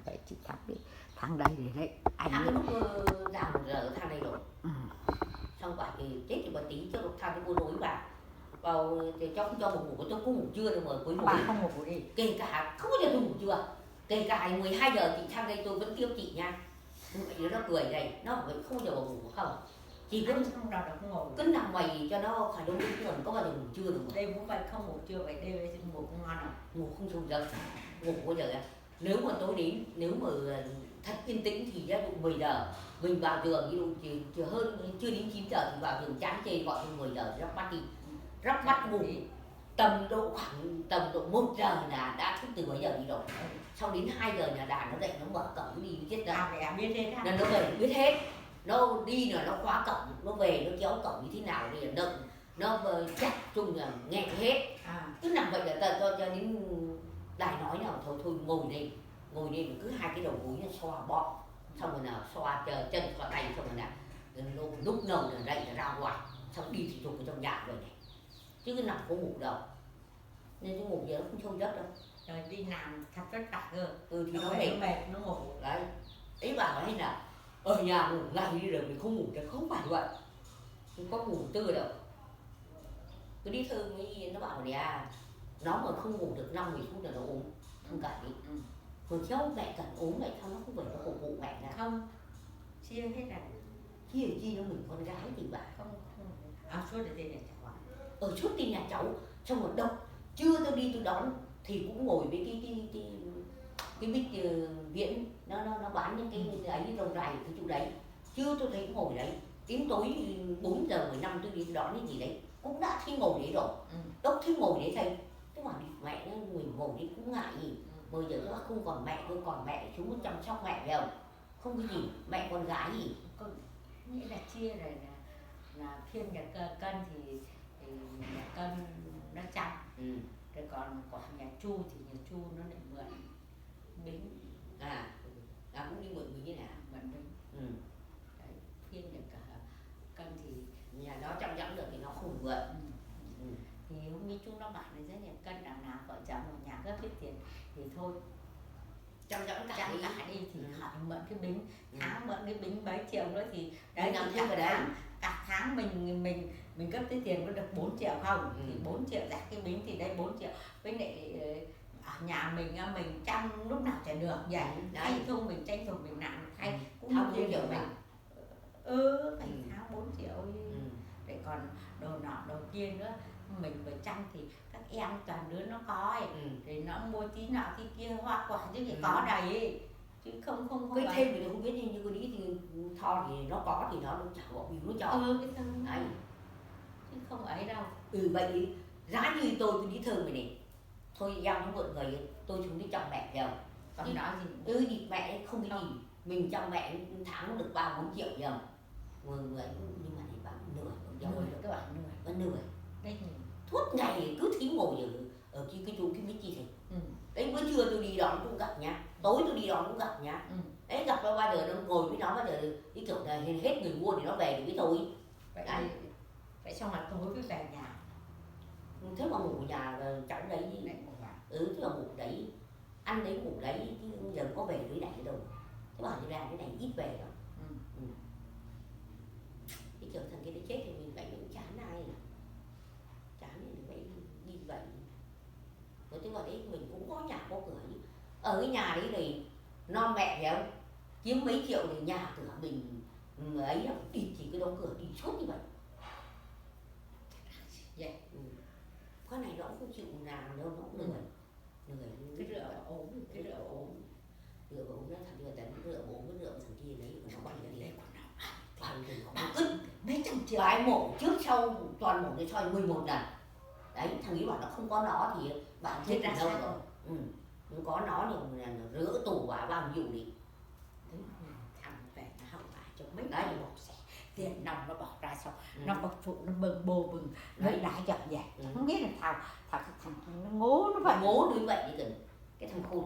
vậy chị thằng đi, thằng đây thì đấy anh thằng lúc làm giờ thằng này rồi. Xong quả thì chết thì bà tí cho được thằng cái bố rối vào thì cho không cho một ngủ, tôi cũng ngủ trưa rồi mà cuối bà không ngủ đi, kể cả không bao giờ tôi ngủ trưa, kể cả 12 giờ chị sang đây tôi vẫn tiếp chị nha. Vậy nó cười đây, nó vậy không bao giờ mà ngủ không, chỉ cứ không đâu đâu ngồi cứ nằm mày cho nó khỏi đúng rồi, có bao giờ ngủ trưa được. đêm cũng vậy, không ngủ trưa vậy, đêm ngủ không ngon đâu, Ngủ không sâu giấc, ngủ bao giờ á. Nếu mà tối đến, nếu mà thật yên tĩnh thì ra độ 10 giờ mình vào giường, ví dụ chỉ hơn chưa đến 9 giờ thì vào giường chán chê gọi đến 10 giờ rắc mắt đi, rắc mắt ngủ tầm độ khoảng tầm độ 1 giờ là đã thức từ mấy giờ đi rồi. Sau đến 2 giờ nhà đàn nó dậy nó mở cổng đi chết ra, biết hết á, là nó về biết hết, nó đi là nó khóa cổng, nó về nó kéo cổng như thế nào thì là động, nó chặt chung là nghe hết. Cứ nằm vậy là cho đến đài nói nào thôi thôi ngồi lên cứ hai cái đầu gối nó xoa bọ, xong rồi nào xoa chân xoa tay, xong rồi nào lúc nầu là dậy là ra ngoài, xong đi thì dục ở trong nhà rồi này, chứ cứ nằm có ngủ đâu, nên cái ngủ giờ nó không sâu giấc đâu. rồi đi làm thật vất vả cơ, Thì nó mệt nó ngủ đấy. Ấy bảo hay là ở nhà ngủ ngày đi rồi mình không ngủ thì không phải vậy, không có ngủ tư đâu. Cứ đi thư với nó bảo là nó mà không ngủ được 5-10 phút là nó ốm, không cả đi. Hồi cháu mẹ cần ốm vậy sao nó không phải nó phục vụ mẹ nào. Không, chia hết rồi. Chia chi nó mình con gái thì bà không suốt để tiền nhà cháu. Ở suốt đi nhà cháu, xong rồi đâu, chưa tôi đi tôi đón thì cũng ngồi với cái bích viễn nó bán những cái ấy rồng rày cái chỗ đấy, chưa tôi thấy ngồi đấy. Đến tối 4 giờ 15 tôi đi đón cái gì đấy cũng đã thấy ngồi đấy rồi. Đâu thấy ngồi đấy thầy, tôi bảo đi mẹ nó mình ngồi đấy cũng ngại gì. Bây giờ nó không còn mẹ, tôi còn mẹ chúng chăm sóc mẹ phải không? Không cái gì, mẹ con gái gì. Nghĩa là chia rồi là phiên nhà cân thì nhà cân nó chăm, rồi còn của nhà Chu thì nhà Chu nó lại mượn bính. Cũng đi mượn bính như nào? Mượn bính. Đấy, phiên nhà cân thì nhà nó chăm chăm được thì nó không mượn. Thì hôm nay Chu nó bảo là rất nhà cân đằng nào vợ chồng một nhà gấp hết tiền thì thôi chăm cả đi thì họ mượn cái bính, tháng mượn cái bính mấy triệu nữa thì đấy thì cả tháng mình gấp tới tiền có được 4 triệu không? Thì 4 triệu ra cái bính thì đây 4 triệu, với lại ở nhà mình chăm lúc nào chả được vậy. Thay thung mình tranh thủ mình làm thay cũng thao 4 triệu mình phải tháo 4 triệu. Để còn đồ nọ đồ kia nữa mình phải chăm thì các em toàn đứa nó có ấy, thì nó mua tí nọ tí kia hoa quả chứ phải có đầy ấy. Chứ không cái thêm thì không biết, như cô đi thì Tho thì nó có thì nó chả bỏ biểu nó cho. Cái thân đấy chứ không ấy đâu. Vậy thì giá như tôi đi thơ mày này thôi, em nó mượn người tôi xuống đi chồng mẹ rồi còn nói gì thì mẹ không cái gì, mình chồng mẹ tháng được 3-4 triệu rồi nhưng mà này bảo nửa các bạn nửa đấy, thuốc ngày cứ thí ngồi ở cái chỗ cái chi thì đấy. Bữa trưa tôi đi đón cũng gặp nhá, tối tôi đi đón cũng gặp nhá. Đấy gặp bao giờ nó ngồi với nó, bao giờ cái kiểu là hết người mua thì nó về thì với tôi. Vậy xong là tối mới về nhà. Thế mà ngủ nhà cháu đấy thế mà ngủ đấy, ăn đấy ngủ đấy, chứ giờ có về dưới này đâu. Thế bảo thì làm cái này ít về đâu. Cái kiểu thằng kia nó chết thì mình phải cũng chán ai, chán thì phải đi vậy. Rồi tức là đấy mình cũng có nhà có cửa chứ. Ở cái nhà đấy thì non mẹ phải không, kiếm mấy triệu thì nhà cửa mình ấy lắm, đi chỉ cái đóng cửa đi suốt như vậy. Con này nó cũng không chịu làm đâu, nó cũng lười cái rượu ốm rượu nó thằng kia tấn rượu ốm với rượu thằng kia đấy nó còn cái đấy toàn từ không cứt mấy trăm triệu, ai mổ trước sau toàn mổ cái soi 11 lần đấy. Thằng ấy bảo nó không có nó thì bạn chết ra đâu rồi. Không có nó thì rửa tủ và bao nhiêu đi. Thằng về nó hậu lại cho mấy đấy một xe tiền nòng nó bỏ ra xong nó bật phụ nó bừng bồ bừng lấy đá chậm vậy. Không biết là thằng nó ngố nó vậy, ngố như vậy chứ cái thằng khôn